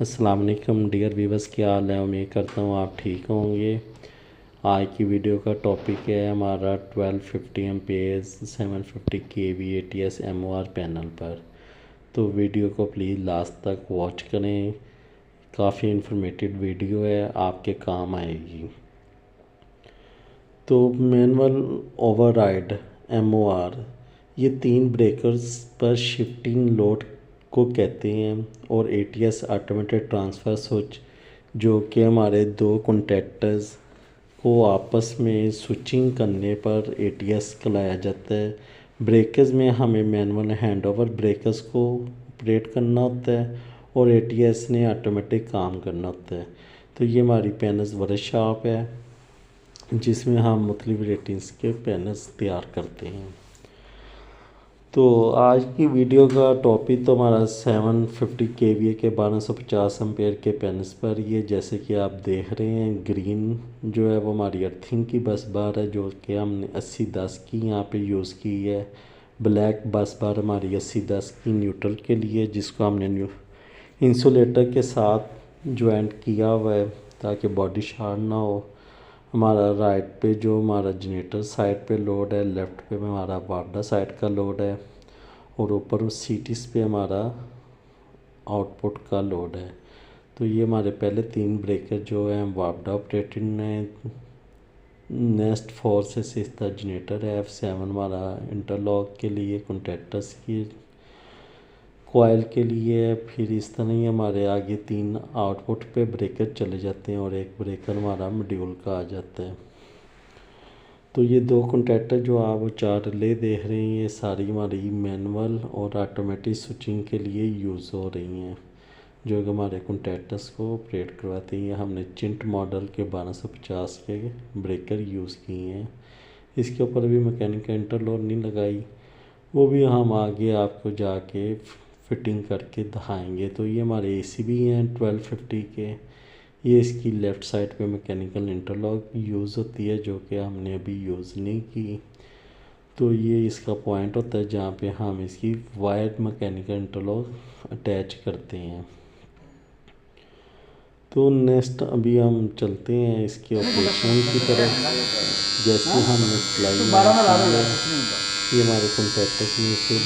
अस्सलाम वालेकुम dear viewers, क्या हाल है। उम्मीद करता हूँ आप ठीक होंगे। आज की वीडियो का टॉपिक है हमारा 1250 ampere 750 kV ATS MOR panel पर। तो वीडियो को प्लीज़ लास्ट तक वॉच करें, काफ़ी इन्फॉर्मेटिव वीडियो है, आपके काम आएगी। तो मैनुअल ओवरराइड MOR ये 3 ब्रेकर्स पर शिफ्टिंग लोड को कहते हैं और ATS ऑटोमेटेड ट्रांसफ़र स्विच जो कि हमारे 2 कॉन्टैक्टर्स को आपस में स्विचिंग करने पर ATS चलाया जाता है। ब्रेकर्स में हमें मैनुअल हैंडओवर ब्रेकर्स को ऑपरेट करना होता है और ATS ने ऑटोमेटिक काम करना होता है। तो ये हमारी पैनल्स वर्कशॉप है जिसमें हम मुख्तलिफ रेटिंग्स के पैनल्स तैयार करते हैं। तो आज की वीडियो का टॉपिक तो हमारा 750 kVA के 1250 एम्पेयर के पैनल्स पर ये जैसे कि आप देख रहे हैं, ग्रीन जो है वो हमारी अर्थिंग की बस बार है जो कि हमने 80-10 की यहाँ पे यूज़ की है। ब्लैक बस बार हमारी 80-10 की न्यूट्रल के लिए, जिसको हमने इंसुलेटर के साथ ज्वाइंट किया हुआ है ताकि बॉडी शार्ट ना हो। हमारा राइट पे जो हमारा जनरेटर साइड पे लोड है, लेफ़्ट पे हमारा वापडा साइड का लोड है और ऊपर सीटीज पे हमारा आउटपुट का लोड है। तो ये हमारे पहले 3 ब्रेकर जो हैं वापडा ऑपरेटेड हैं। नेक्स्ट 4 से 6 तक जनरेटर है। F7 हमारा इंटरलॉक के लिए, कॉन्टैक्टर्स की कोयल के लिए। फिर इस तरह ही हमारे आगे 3 आउटपुट पे ब्रेकर चले जाते हैं और एक ब्रेकर हमारा मॉड्यूल का आ जाता है। तो ये 2 कॉन्टैक्टर जो आप 4 रिले देख रहे हैं, ये सारी हमारी मैनुअल और ऑटोमेटिक स्विचिंग के लिए यूज़ हो रही हैं, जो कि हमारे कॉन्टैक्टर्स को ऑपरेट करवाती हैं। हमने चिंट मॉडल के 1250 के ब्रेकर यूज़ किए हैं। इसके ऊपर भी मैकेनिकल इंटरलॉक नहीं लगाई, वो भी हम आगे आपको जाके फिटिंग करके दिखाएंगे। तो ये हमारे ACB हैं 1250 के। ये इसकी लेफ़्ट साइड पे मैकेनिकल इंटरलॉक यूज़ होती है जो कि हमने अभी यूज़ नहीं की। तो ये इसका पॉइंट होता है जहाँ पे हम इसकी वायर मैकेनिकल इंटरलॉक अटैच करते हैं। तो नेक्स्ट अभी हम चलते हैं इसके ऑपरेशन की तरफ। जैसे हमने सिलाई ये हमारे कॉन्टैक्टर्स में से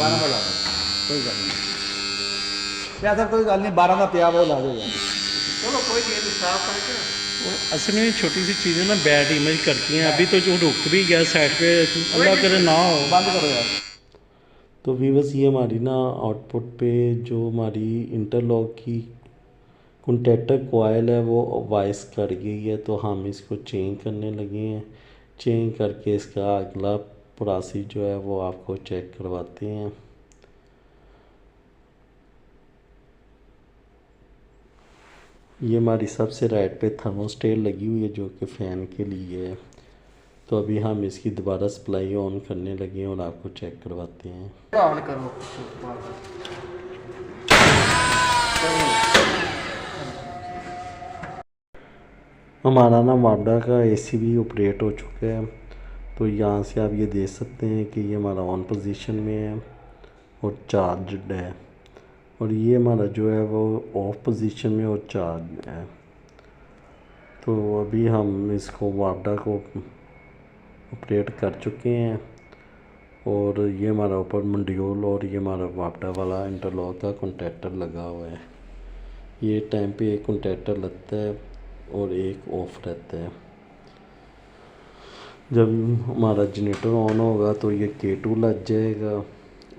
कोई गल नहीं 12 का पिया वो ला देगा। चलो कोई नहीं, साफ करके असल में छोटी सी चीज़ें ना बैड इमेज करती हैं। अभी तो जो रुक भी गया साइड पे, अल्लाह करे ना हो। बंद करो यार। तो व्यूअर्स ये हमारी ना आउटपुट पे जो हमारी इंटरलॉक की कॉन्टैक्टर कोयल है वो वॉइस कर गई है, तो हम इसको चेंज करने लगे हैं। चेंज करके इसका अगला प्रोसेस जो है वो आपको चेक करवाते हैं। ये हमारी सबसे राइट पे थर्मोस्टेट लगी हुई है जो कि फ़ैन के लिए है। तो अभी हम इसकी दोबारा सप्लाई ऑन करने लगे हैं और आपको चेक करवाते हैं। ऑन करो। हमारा ना वापडा का ACB ऑपरेट हो चुका है। तो यहाँ से आप ये देख सकते हैं कि ये हमारा ऑन पोजीशन में है और चार्जड है, और ये हमारा जो है वो ऑफ पोजीशन में और चार्ज है। तो अभी हम इसको वापडा को ऑपरेट कर चुके हैं और ये हमारा ऊपर मॉड्यूल और ये हमारा वापडा वाला इंटरलॉक का कॉन्टैक्टर लगा हुआ है। ये टाइम पे एक कॉन्टैक्टर लगता है और एक ऑफ रहता है। जब हमारा जनरेटर ऑन होगा तो ये K2 लग जाएगा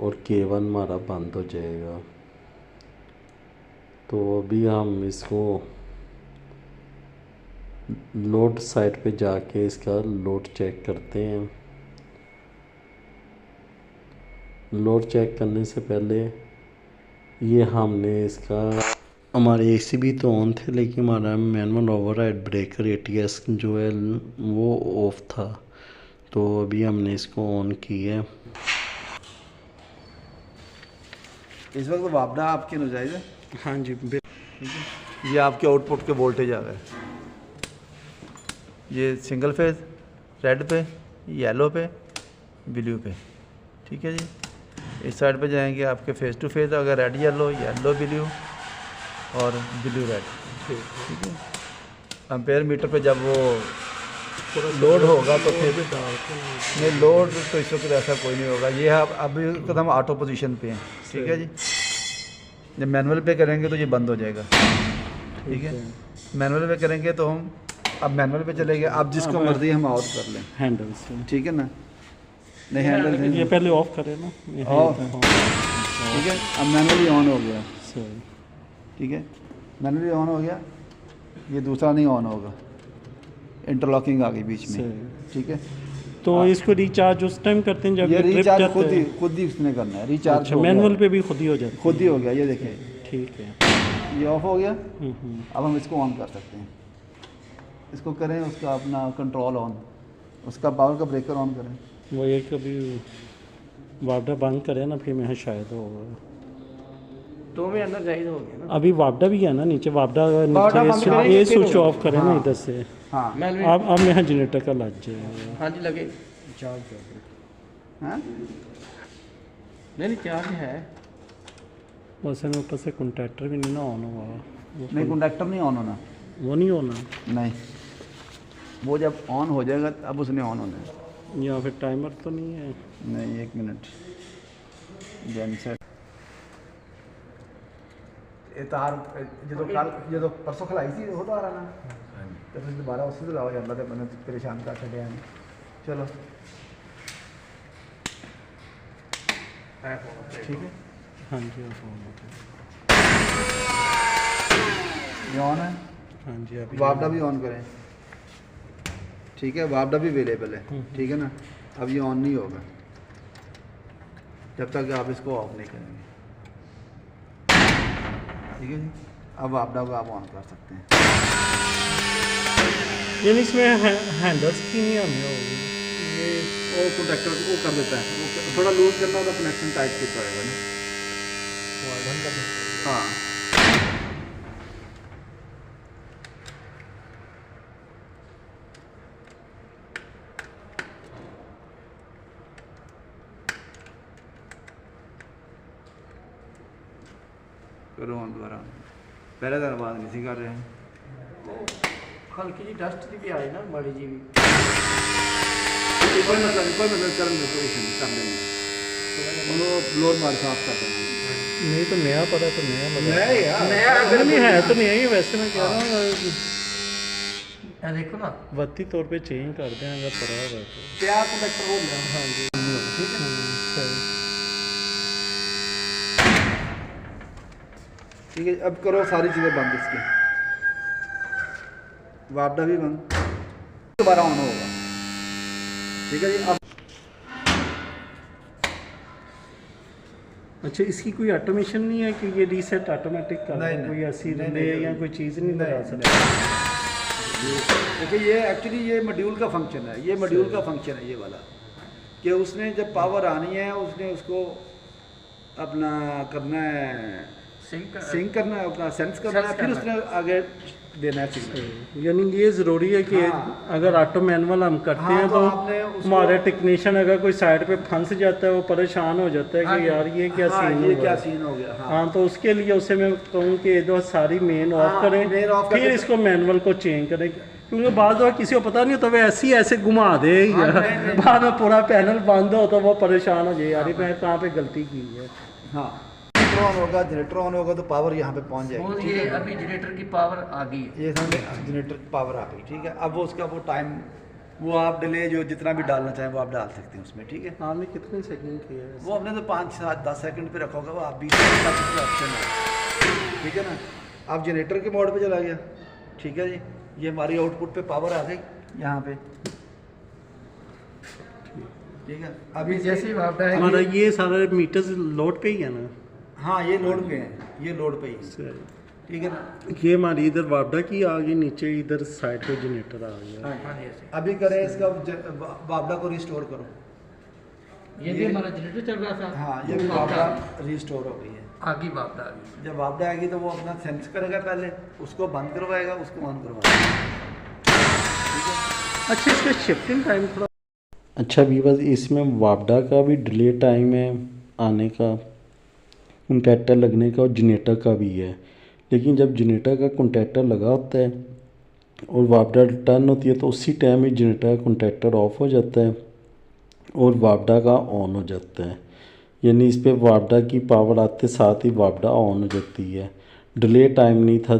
और K1 हमारा बंद हो जाएगा। तो अभी हम इसको लोड साइड पे जाके इसका लोड चेक करते हैं। लोड चेक करने से पहले ये हमने इसका हमारे ACB तो ऑन थे लेकिन हमारा मैनुअल ओवरराइड ब्रेकर ATS जो है वो ऑफ था। तो अभी हमने इसको ऑन किया है। इस वक्त वापडा आपकी नजायज़ है। हाँ जी, ये आपके आउटपुट के वोल्टेज आ गए। ये सिंगल फेज रेड पे, येलो पे, ब्लू पे, ठीक है जी। इस साइड पे जाएंगे आपके फेस टू फेस, अगर रेड येलो, येलो ब्लू, और ब्लू रेड, ठीक है। एम्पेयर मीटर पे जब वो लोड होगा तो फिर नहीं, लोड तो इस वक्त ऐसा कोई नहीं होगा। ये अभी हम ऑटो पोजीशन पे हैं, ठीक है जी। जब मैनुअल पे करेंगे तो ये बंद हो जाएगा, ठीक है। मैनुअल पे करेंगे तो हम अब मैनुअल पे चले गए, अब जिसको मर्जी हम आउट कर लें हैंडल से, ठीक है ना। नहीं हैंडल ये पहले ऑफ करें ना, ऑफ, ठीक है। अब मैनुअली ऑन हो गया, सही, ठीक है। मैनुअली ऑन हो गया, ये दूसरा नहीं ऑन होगा, इंटरलॉकिंग आ गई बीच में, ठीक है। तो इसको रिचार्ज उस टाइम करते हैं जब ये ट्रिप रिचार्ज जाते हैं? खुद ही उसने करना है रिचार्ज। अच्छा, मैनुअल पे भी खुद ही हो जाता है? खुद ही हो गया, ये देखिए, ठीक है। ये ऑफ हो गया। अब हम इसको ऑन कर सकते हैं, इसको करें, उसका अपना कंट्रोल ऑन, उसका पावर का ब्रेकर ऑन करें। वो ये कभी वापडा बंद करे ना, फिर मैं शायद होगा। तो में अंदर जाहिर हो गया ना। अभी वापडा भी है ना नीचे, वापडा वापडा बंद नीचे करेंगे ये फिर स्विच होगा। ऑफ करे ना इधर से। हाँ मैनुअल अब यहाँ जनरेटर का लग जाएगा। हाँ जी लगे चार्ज कर, हाँ नहीं चार्ज है। वैसे में ऊपर से कॉन्टैक्टर भी नहीं ना ऑन हुआ, नहीं कंडक्टर नहीं ऑन होना, वो नहीं होना, नहीं, वो जब ऑन हो जाएगा अब उसने ऑन होना है। या फिर टाइमर तो नहीं है? नहीं, एक मिनट, जनसेट ये तार जो परसों खिलाई थी वो तार आना, तो फिर दोबारा उससे लाओ जाता था, मैंने परेशान कर छड़े हैं। चलो ठीक है, हाँ जी अब on हो गया। ये ऑन है। हाँ जी अभी वापडा भी ऑन करें, ठीक है, वापडा भी अवेलेबल है, ठीक है ना। अब ये ऑन नहीं होगा जब तक आप इसको ऑफ नहीं करेंगे, ठीक है जी। अब वापडा को आप ऑन कर सकते हैं। यानी इसमें हैंडल्स की नहीं हमें होगी? ये वो कॉन्ट्रैक्टर वो कर देता है, वो थोड़ा लूज करना होगा, कनेक्शन टाइट किया होगा ना। हाँ करो ऑन दोबारा, पहले तो आवाज़ नहीं सी कर रहे हैं। हल्की जी डस्ट भी आई ना, बड़ी जी भी। कोई मतलब कर देंगे, उन्होंने लोड मार साफ कर देना। नहीं तो नया पड़ा तो नया लगा। नया यार, नया अगर नहीं है तो नया ही, वैसे मैं कह रहा हूँ देखो ना, वक्ती तौर पे चेंज कर दें अगर पड़ा होगा तो। क्या कनेक्टर बोल रहे हैं? हाँ जी ठीक है, सही। ठीक है। अब करो सारी चीज़ें बंद इसकी, वापडा भी बंद, दोबारा ऑन होगा, ठीक है जी। अब अच्छा, इसकी कोई ऑटोमेशन नहीं है कि ये रीसेट ऑटोमेटिक कर नहीं, कोई ऐसी नहीं, रिले नहीं, या कोई चीज़ नहीं लगा नहीं, सकता? देखिए ये एक्चुअली ये मॉड्यूल का फंक्शन है, ये मॉड्यूल का फंक्शन है ये वाला, कि उसने जब पावर आनी है उसने उसको अपना करना है, सिंक करना है, अपना सेंस करना है, फिर उसने आगे देना है सिग्नल। यानी ये ज़रूरी है कि हाँ। अगर ऑटो मैनुअल हम करते हाँ, हैं तो आपने तो उसको- हमारे टेक्नीशियन अगर कोई साइड पे फंस जाता है वो परेशान हो जाता है हाँ, कि यार ये क्या हाँ, सीन ये हुआ क्या है। सीन हो गया। हाँ, हाँ, तो उसके लिए उसे मैं कहूँ कि दो सारी मेन ऑफ हाँ, करें, main off फिर करके- इसको मैनुअल को चेंज करें, क्योंकि बाद में किसी को पता नहीं होता, वो ऐसे ही ऐसे घुमा दे हाँ, यार, नहीं। बाद में पूरा पैनल बंद हो तो वो परेशान हो जाए, यार मैं कहाँ पे गलती की है। हाँ, जनरेटर ऑन होगा, जनरेटर ऑन होगा तो पावर यहाँ पे पहुँच वो जाएगी, ये ठीक है। अभी जनरेटर की पावर आ गई है। ये समझे, जनरेटर की पावर आ गई, ठीक है। अब वो उसका वो टाइम, वो आप डिले जो जितना भी डालना चाहें वो आप डाल सकते हैं उसमें, ठीक है। आपने कितने सेकंड किया है? वो हमने तो 5, 7, 10 सेकंड पे रखा होगा, वो आप 20 सेकंड का ऑप्शन है, ठीक है ना। आप जनरेटर के मोड पे चला गया, ठीक है जी। ये हमारी आउटपुट पे पावर आ गई यहाँ पे, ठीक है। अभी जैसे ही वापडा है हमारा ये सारा मीटर्स लोड पे ही है ना? हाँ, ये लोड पे है, ये लोड पे ही है, ठीक है ना। ये हमारी इधर वापडा की आ गई, नीचे इधर साइड पे जनरेटर आ गया। हाँ जी ऐसे। अभी करें इसका वापडा को रिस्टोर करो। ये भी हमारा जनरेटर चल रहा था। हाँ, ये भी वापडा रिस्टोर हो गई है। आगे वापडा आ गई। जब वापडा आएगी तो वो अपना सेंस करेगा, पहले उसको बंद करवाएगा, उसको ऑन करवाएगा, ठीक है। अच्छा, इसका शिफ्टिंग टाइम थोड़ा अच्छा भी, बस इसमें वापडा का भी डिले टाइम है आने का, कॉन्टैक्टर लगने का, और जनरेटर का भी है। लेकिन जब जनरेटर का कॉन्टैक्टर लगा होता है और वापडा टर्न होती है तो उसी टाइम ही जनरेटर का कॉन्टैक्टर ऑफ हो जाता है और वापडा का ऑन हो जाता है। यानी इस पे वापडा की पावर आते साथ ही वापडा ऑन हो जाती है, डिले टाइम नहीं था।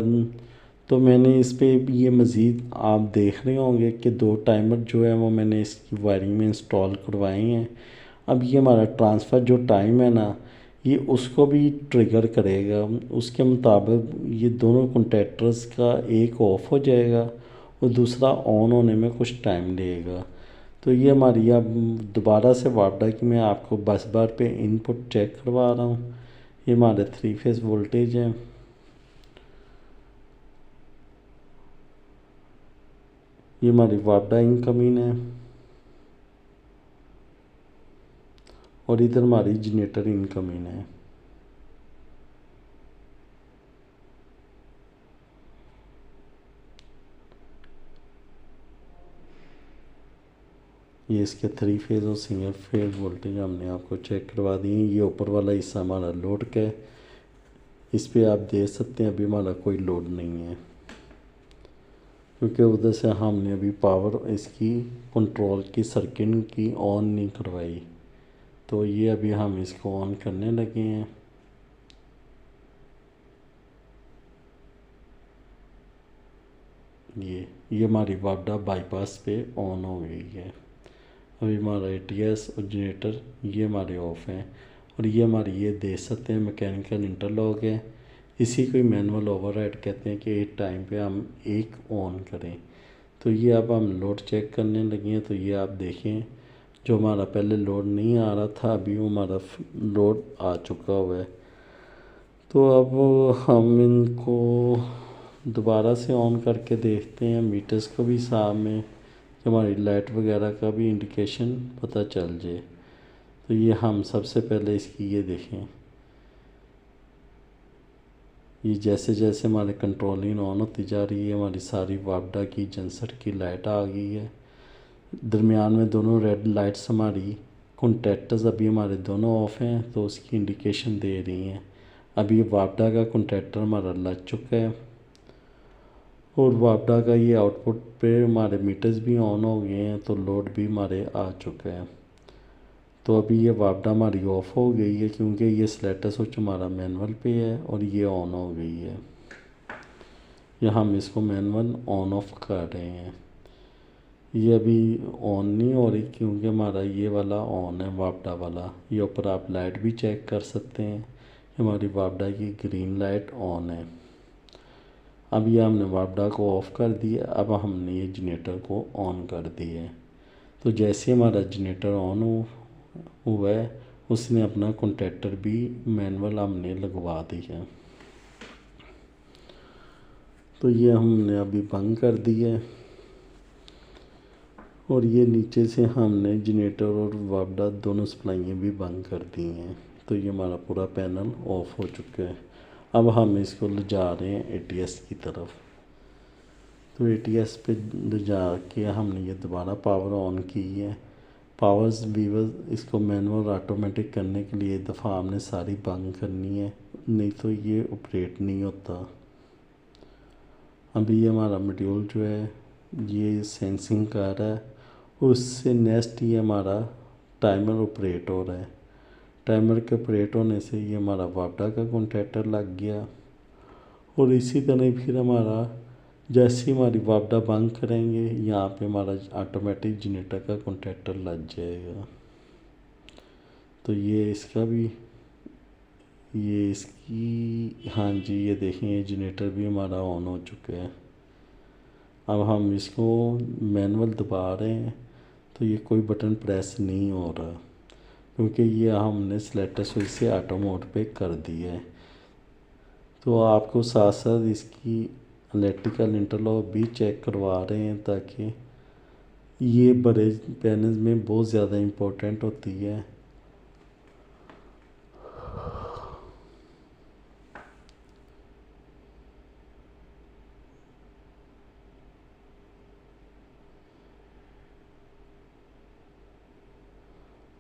तो मैंने इस पे ये मज़ीद आप देख रहे होंगे कि 2 टाइमर जो है वो मैंने इसकी वायरिंग में इंस्टॉल करवाए हैं। अब ये हमारा ट्रांसफ़र जो टाइम है ना, ये उसको भी ट्रिगर करेगा। उसके मुताबिक ये दोनों कॉन्टैक्टर्स का एक ऑफ हो जाएगा और दूसरा ऑन होने में कुछ टाइम लगेगा। तो ये हमारी अब दोबारा से वापडा की मैं आपको बस बार पे इनपुट चेक करवा रहा हूँ। ये हमारे 3 फेज़ वोल्टेज है। ये हमारी वापडा इनकमिंग है और इधर हमारी जनरेटर इनकमिंग है। ये इसके 3 फेज़ और सिंगल फेज़ वोल्टेज हमने आपको चेक करवा दिए। ये ऊपर वाला हिस्सा हमारा लोड का है, इस पे आप देख सकते हैं अभी हमारा कोई लोड नहीं है क्योंकि उधर से हमने अभी पावर इसकी कंट्रोल की सर्किट की ऑन नहीं करवाई। तो ये अभी हम इसको ऑन करने लगे हैं। ये हमारी वापडा बाईपास पे ऑन हो गई है। अभी हमारा एटीएस और जनरेटर ये हमारे ऑफ हैं और ये हमारी ये देख सकते हैं मैकेनिकल इंटरलॉक है। इसी को मैनुअल ओवरराइड कहते हैं कि एक टाइम पे हम एक ऑन करें। तो ये अब हम लोड चेक करने लगे हैं। तो ये आप देखें जो हमारा पहले लोड नहीं आ रहा था अभी वो हमारा लोड आ चुका हुआ है। तो अब हम इनको दोबारा से ऑन करके देखते हैं, मीटर्स को भी सामने हमारी लाइट वगैरह का भी इंडिकेशन पता चल जाए। तो ये हम सबसे पहले इसकी ये देखें, ये जैसे जैसे हमारे कंट्रोलिंग ऑन होती जा रही है हमारी सारी वापडा की जनसर की लाइट आ गई है। दरमियान में दोनों रेड लाइट्स हमारी कॉन्टैक्टर्स अभी हमारे दोनों ऑफ हैं तो उसकी इंडिकेशन दे रही हैं। अभी वापडा का कॉन्टैक्टर हमारा लग चुका है और वापडा का ये आउटपुट पे हमारे मीटर्स भी ऑन हो गए हैं तो लोड भी हमारे आ चुका है। तो अभी ये वापडा हमारी ऑफ हो गई है क्योंकि ये सेलेक्टर स्विच हमारा मैनुअल पे है और ये ऑन हो गई है। या हम इसको मैनुअल ऑन ऑफ कर रहे हैं। ये अभी ऑन नहीं हो रही क्योंकि हमारा ये वाला ऑन है वापडा वाला। ये ऊपर आप लाइट भी चेक कर सकते हैं, हमारी वापडा की ग्रीन लाइट ऑन है। अब ये हमने वापडा को ऑफ़ कर दिया। अब हमने ये जनरेटर को ऑन कर दिया है। तो जैसे हमारा जनरेटर ऑन हुआ है उसने अपना कॉन्टैक्टर भी मैनुअल हमने लगवा दिया। तो ये हमने अभी बंद कर दिया है और ये नीचे से हमने जनरेटर और वापडा दोनों सप्लाइयाँ भी बंद कर दी हैं। तो ये हमारा पूरा पैनल ऑफ हो चुका है। अब हम इसको ले जा रहे हैं एटीएस की तरफ। तो एटीएस पे ले जा के हमने ये दोबारा पावर ऑन की है। पावर्स वीवर इसको मैनुअल ऑटोमेटिक करने के लिए दफ़ा हमने सारी बंद करनी है, नहीं तो ये ऑपरेट नहीं होता। अभी ये हमारा मॉड्यूल जो है ये सेंसिंग कर रहा है, उससे नेक्स्ट ये हमारा टाइमर ऑपरेट हो रहा है। टाइमर के ऑपरेट होने से ये हमारा वापडा का कॉन्टैक्टर लग गया और इसी तरह फिर हमारा जैसे ही हमारी वापडा बंद करेंगे यहाँ पे हमारा ऑटोमेटिक जनरेटर का कॉन्टैक्टर लग जाएगा। तो ये इसका भी ये इसकी हाँ जी ये देखें ये जनरेटर भी हमारा ऑन हो चुका है। अब हम इसको मैनुअल दबा रहे हैं तो ये कोई बटन प्रेस नहीं हो रहा क्योंकि ये हमने सेलेक्टर स्विच से ऑटो मोड पे कर दिया है। तो आपको साथ साथ इसकी इलेक्ट्रिकल इंटरलॉक भी चेक करवा रहे हैं ताकि ये बड़े पैनल में बहुत ज़्यादा इम्पोर्टेंट होती है।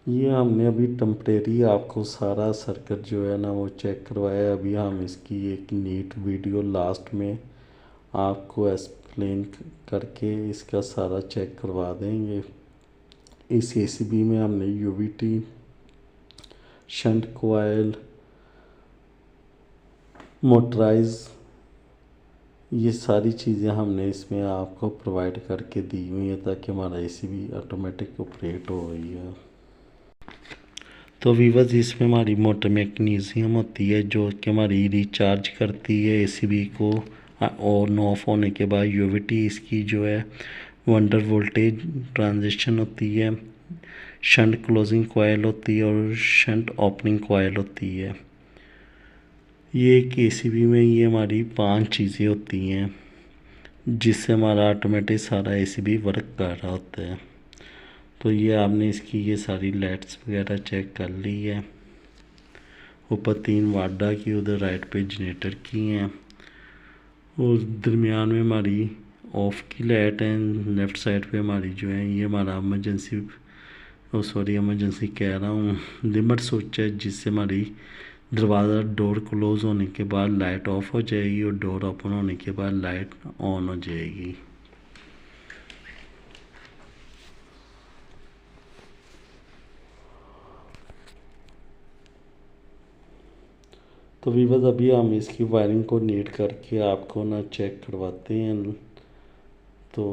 ये हमने अभी टेम्परेरी आपको सारा सर्किट जो है ना वो चेक करवाया। अभी हम इसकी एक नीट वीडियो लास्ट में आपको एक्सप्लेन करके इसका सारा चेक करवा देंगे। इस एसीबी में हमने यूवीटी, शंट कोयल, मोटराइज, ये सारी चीज़ें हमने इसमें आपको प्रोवाइड करके दी हुई है ताकि हमारा एसीबी ऑटोमेटिक ऑपरेट हो रही है। तो वीवर्स, इसमें हमारी मोटर मैकेनिज़्म होती है जो कि हमारी रिचार्ज करती है एसीबी को ऑन ऑफ होने के बाद। यूवीटी इसकी जो है वंडर वोल्टेज ट्रांजिशन होती है, शंट क्लोजिंग कॉयल होती है और शंट ओपनिंग कॉयल होती है। ये एक एसीबी में ये हमारी 5 चीज़ें होती हैं जिससे हमारा ऑटोमेटिक सारा एसीबी वर्क कर रहा होता है। तो ये आपने इसकी ये सारी लाइट्स वगैरह चेक कर ली है। ऊपर 3 वाडा की, उधर राइट पे जनरेटर की हैं और दरमियान में हमारी ऑफ की लाइट है। लेफ़्ट साइड पे हमारी जो है ये हमारा इमरजेंसी कह रहा हूँ, लिमिट स्विच है जिससे हमारी दरवाज़ा डोर क्लोज़ होने के बाद लाइट ऑफ हो जाएगी और डोर ओपन होने के बाद लाइट ऑन हो जाएगी। तो वीवर्स, अभी हम इसकी वायरिंग को नीट करके आपको ना चेक करवाते हैं। तो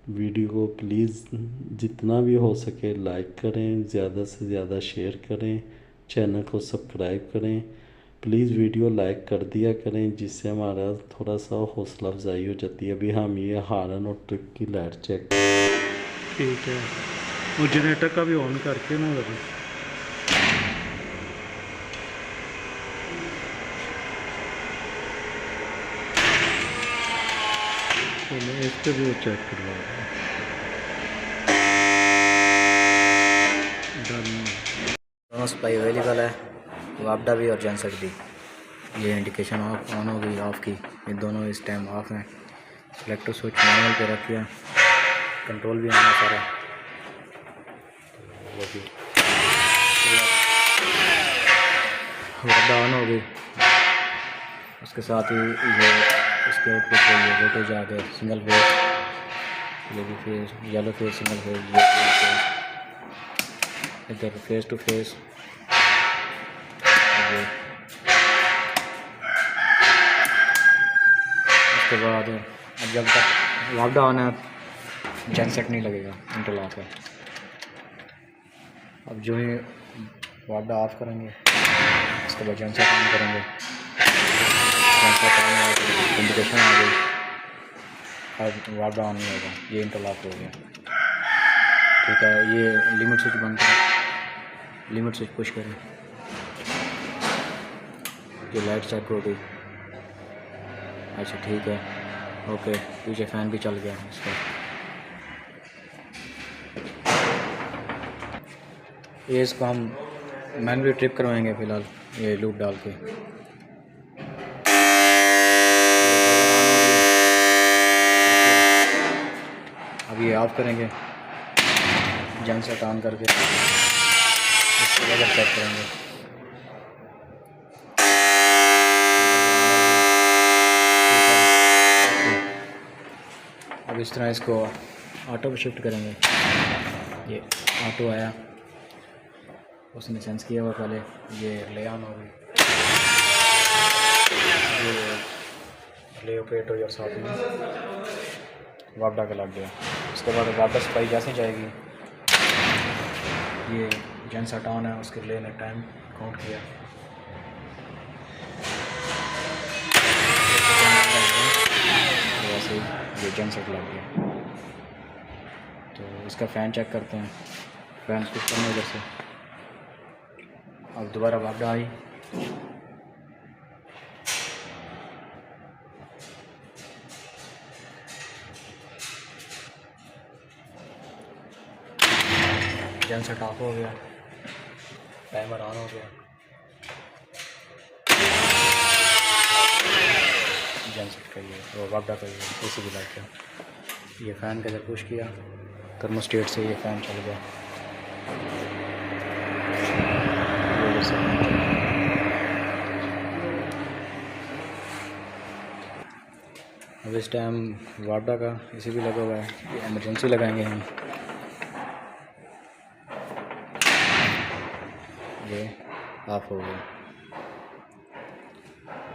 वीडियो को प्लीज़ जितना भी हो सके लाइक करें, ज़्यादा से ज़्यादा शेयर करें, चैनल को सब्सक्राइब करें। प्लीज़ वीडियो लाइक कर दिया करें जिससे हमारा थोड़ा सा हौसला अफजाई हो जाती है। अभी हम ये हार्न और ट्रिप की लाइट चेक, ठीक है, वो जनरेटर का भी ऑन करके ना करें। तो मैं इस पर भी चेक करवा रहा हूँ। दोनों सप्लाई अवेलेबल है, वापडा भी और जेनसेट भी। ये इंडिकेशन ऑन हो गई, ऑफ की, ये दोनों इस टाइम ऑफ हैं। सिलेक्टर स्विच मैनुअल पे रख दिया, कंट्रोल भी आना सारा, वो भी वापडा ऑन हो गई। उसके साथ ही ये इसके आउटपुट पे ये वोल्टेज आ गए, सिंगल फेज, ये भी phase, yellow phase, single phase, ये फेज, इधर फेस टू फेस। उसके बाद अब जब तक वापडा ऑन है जेनसेट नहीं लगेगा, इंटरलॉक है। अब जो ही वापडा ऑफ करेंगे उसके बाद जेनसेट ऑन करेंगे, इंडिकेशन आ गई, अब वापडा ऑन नहीं होगा, ये इंटरलॉक हो गया। ठीक है, ये लिमिट स्विच बंद करें, लिमिट स्विच पुश करें, ये लाइट चेक हो गई। अच्छा ठीक है, ओके, पीछे फ़ैन भी चल गया इसका। ये इसको हम मैनुअली ट्रिप करवाएंगे फ़िलहाल, ये लूप डाल के। अब ये ऑफ करेंगे, जेनसेट ऑन करके इसको वजह चेक करेंगे। अब इस तरह इसको ऑटो पे शिफ्ट करेंगे। ये ऑटो आया, उसने सेंस किया हुआ पहले, ये रिले ऑन हो गई, ये रिले ऑपरेट हो गया, साथ में वापडा का लग गया। उसके बाद वापस सप्लाई जैसे जाएगी, ये जेनसेट ऑन है, उसके रिले ने टाइम काउंट किया, वैसे ही ये जेनसेट लग गया। तो इसका फ़ैन चेक करते हैं, फ़ैन स्विच करने उधर से। अब दोबारा वापडा आई, जेनसेट ऑफ हो गया, टाइमर ऑन हो गया, जेनसेट का ये वो वापडा का ये इसी भी लाइट है। ये फ़ैन का जब पुश किया थर्मोस्टेट से ये फ़ैन चल गया। फिर से ऑन करेंगे। अब इस टाइम वापडा का इसी भी लगा हुआ है, ये एमरजेंसी लगाएंगे हम। ये ऑफ हो गया,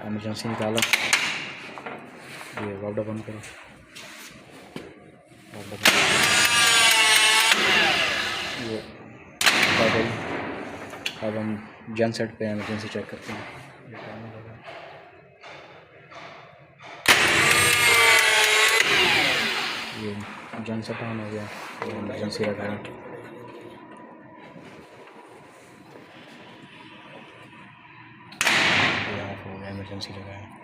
एमरजेंसी निकाला। ये वापडा बंद करो, वापडा बंद करो। ये बात है। अब हम जन सेट पे एमरजेंसी चेक करते हैं। ये टाइम लगा, ये जन सेट ऑन हो गया, तो एमरजेंसी लगाएं। ये ऑफ हो गया, एमरजेंसी लगाएं।